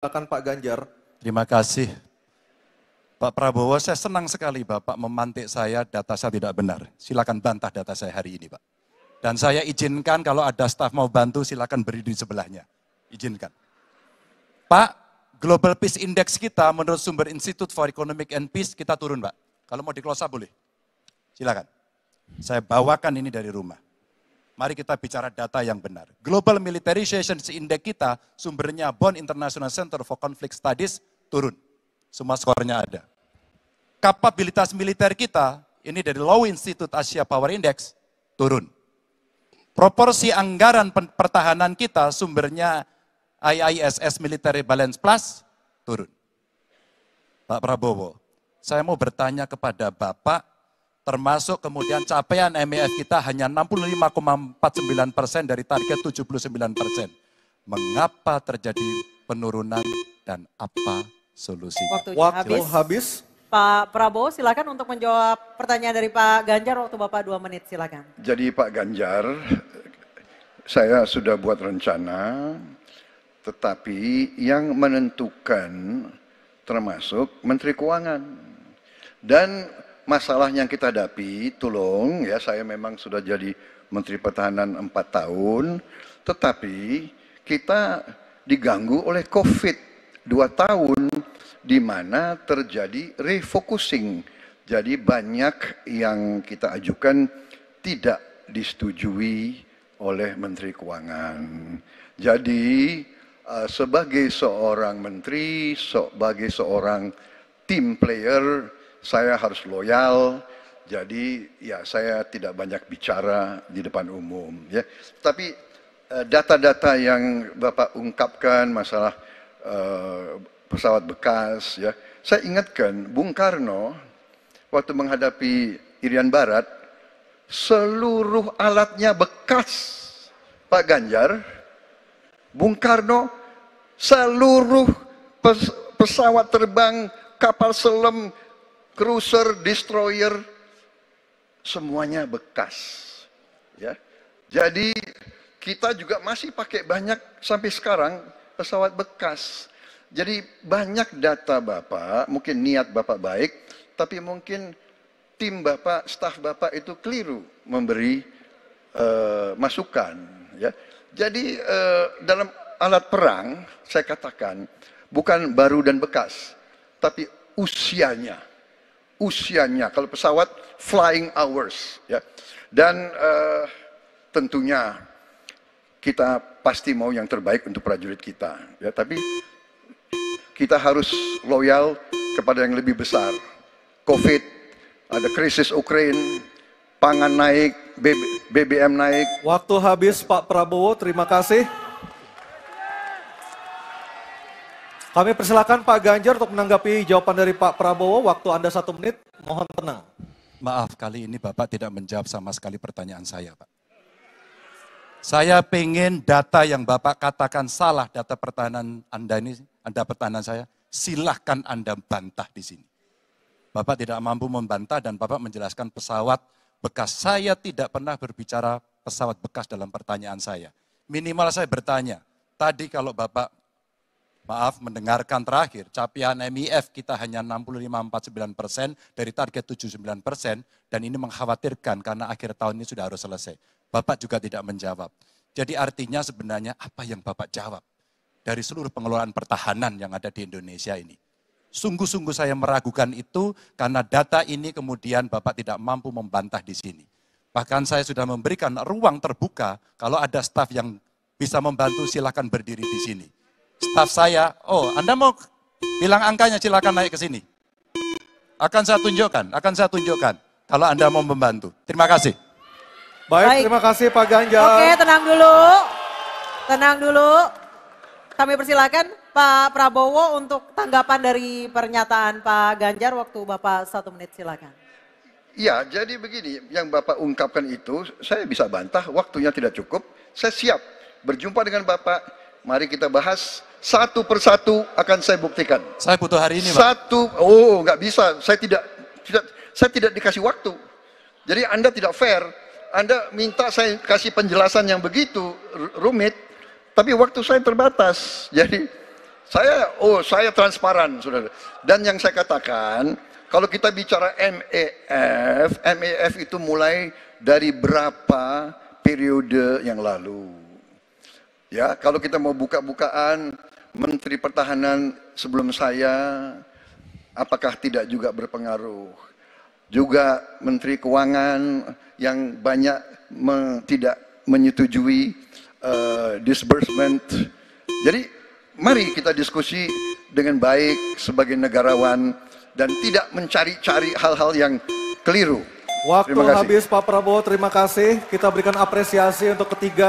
Silakan Pak Ganjar. Terima kasih. Pak Prabowo, saya senang sekali Bapak memantik saya, data saya tidak benar. Silakan bantah data saya hari ini, Pak. Dan saya izinkan kalau ada staf mau bantu, silakan berdiri di sebelahnya. Izinkan. Pak, Global Peace Index kita menurut sumber Institute for Economic and Peace, kita turun, Pak. Kalau mau di-close up boleh. Silakan. Saya bawakan ini dari rumah. Mari kita bicara data yang benar. Global Militarization Index kita, sumbernya Bonn International Center for Conflict Studies, turun. Semua skornya ada. Kapabilitas militer kita, ini dari Law Institute Asia Power Index, turun. Proporsi anggaran pertahanan kita, sumbernya IISS Military Balance Plus, turun. Pak Prabowo, saya mau bertanya kepada Bapak, termasuk kemudian capaian MEF kita hanya 65,49% dari target 79%. Mengapa terjadi penurunan dan apa solusinya? Waktu habis. Pak Prabowo silakan untuk menjawab pertanyaan dari Pak Ganjar, waktu Bapak 2 menit silakan. Jadi Pak Ganjar, saya sudah buat rencana, tetapi yang menentukan termasuk Menteri Keuangan. Dan masalah yang kita hadapi, tolong ya, saya memang sudah jadi Menteri Pertahanan 4 tahun, tetapi kita diganggu oleh COVID 2 tahun, di mana terjadi refocusing. Jadi banyak yang kita ajukan tidak disetujui oleh Menteri Keuangan. Jadi sebagai seorang menteri, sebagai seorang team player, saya harus loyal. Jadi ya saya tidak banyak bicara di depan umum. Ya. Tapi data-data yang Bapak ungkapkan masalah pesawat bekas, ya. Saya ingatkan Bung Karno waktu menghadapi Irian Barat, seluruh alatnya bekas. Pak Ganjar, Bung Karno, seluruh pesawat terbang, kapal selam, cruiser, destroyer, semuanya bekas. Ya. Jadi kita juga masih pakai banyak sampai sekarang pesawat bekas. Jadi banyak data Bapak, mungkin niat Bapak baik, tapi mungkin tim Bapak, staf Bapak itu keliru memberi masukan. Ya. Jadi dalam alat perang, saya katakan, bukan baru dan bekas, tapi usianya. Usianya, kalau pesawat, flying hours. Ya. Dan tentunya kita pasti mau yang terbaik untuk prajurit kita. Ya, tapi kita harus loyal kepada yang lebih besar. COVID, ada krisis Ukraina, pangan naik, BBM naik. Waktu habis Pak Prabowo, terima kasih. Kami persilakan Pak Ganjar untuk menanggapi jawaban dari Pak Prabowo. Waktu Anda 1 menit, mohon tenang. Maaf, kali ini Bapak tidak menjawab sama sekali pertanyaan saya, Pak. Saya pengen data yang Bapak katakan salah, data pertahanan Anda ini, Anda pertahanan saya, silahkan Anda bantah di sini. Bapak tidak mampu membantah dan Bapak menjelaskan pesawat bekas. Saya tidak pernah berbicara pesawat bekas dalam pertanyaan saya. Minimal saya bertanya, tadi kalau Bapak, maaf, mendengarkan terakhir, capaian MEF kita hanya 65,49% dari target 79%, dan ini mengkhawatirkan karena akhir tahun ini sudah harus selesai. Bapak juga tidak menjawab. Jadi artinya sebenarnya apa yang Bapak jawab dari seluruh pengelolaan pertahanan yang ada di Indonesia ini? Sungguh-sungguh saya meragukan itu karena data ini kemudian Bapak tidak mampu membantah di sini. Bahkan saya sudah memberikan ruang terbuka, kalau ada staf yang bisa membantu silakan berdiri di sini. Staf saya, oh Anda mau bilang angkanya silakan naik ke sini. Akan saya tunjukkan kalau Anda mau membantu. Terima kasih. Baik, terima kasih Pak Ganjar. Oke, tenang dulu. Tenang dulu. Kami persilakan Pak Prabowo untuk tanggapan dari pernyataan Pak Ganjar, waktu Bapak 1 menit silakan. Ya, jadi begini, yang Bapak ungkapkan itu saya bisa bantah, waktunya tidak cukup. Saya siap berjumpa dengan Bapak, mari kita bahas satu persatu akan saya buktikan. Saya butuh hari ini, Pak. Nggak bisa, saya tidak dikasih waktu. Jadi Anda tidak fair. Anda minta saya kasih penjelasan yang begitu rumit, tapi waktu saya terbatas. Jadi Saya transparan, saudara. Dan yang saya katakan, kalau kita bicara MEF itu mulai dari berapa periode yang lalu. Ya, kalau kita mau buka-bukaan, Menteri Pertahanan sebelum saya, apakah tidak juga berpengaruh? Juga Menteri Keuangan yang banyak tidak menyetujui disbursement. Jadi, mari kita diskusi dengan baik sebagai negarawan dan tidak mencari-cari hal-hal yang keliru. Waktu Terima kasih. habis Pak Prabowo, terima kasih. Kita berikan apresiasi untuk ketiga